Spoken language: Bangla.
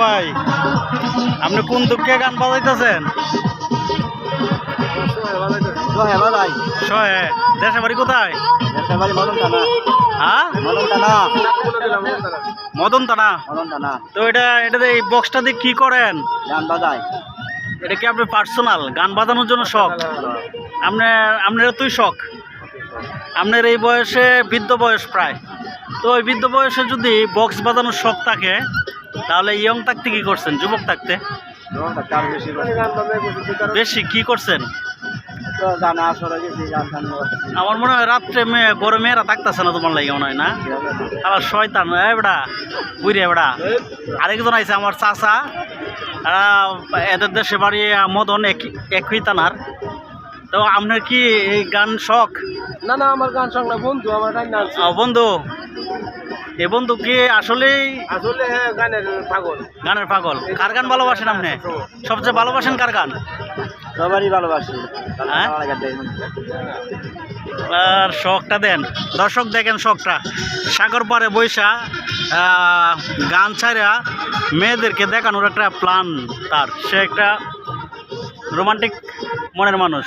ভাই, আপনি কোন দুঃখে গান বাজাইতেছেন? সোহে, দেশের বাড়ি কোথায়? হ্যাঁ, মদন টানা। তো এটাতে এই বক্সটা দিয়ে কি করেন? গান বাজায়। এটা কি আপনার পার্সোনাল গান বাজানোর জন্য শখ? আপনার তুই শখ, আপনার এই বয়সে বৃদ্ধ বয়স প্রায়, তো ওই বৃদ্ধ বয়সে যদি বক্স বাজানোর শখ থাকে তাহলে ইয়ং থাকতে কি করছেন? যুবক থাকতে বেশি কি করছেন? আমার মনে হয় রাত্রে বড় মেয়েরা থাকতেছে না, তোমার লাগে মনে হয় না? আবার শয়তান বেড়া বুঝে বেড়া। আরেকজন আইছে আমার চাচা, এদের দেশে বাড়ি মদন একই থানার। তো আপনার কি এই গান শখ? না না, আমার গান শখ না, বন্ধু আমার গান না। বন্ধু, এ বন্ধু কি আসলেই আসলে গানের পাগল? গানের পাগল। কার গান ভালোবাসেন আপনি? সবচেয়ে ভালোবাসেন কার গান? সবারই ভালোবাসি। হ্যাঁ? আর শখটা দেন, দর্শক দেখেন শখটা। সাগর পাড়ে বৈশা গান ছাড়া মেয়েদেরকে দেখানোর একটা প্ল্যান তার। সে একটা রোমান্টিক মনের মানুষ।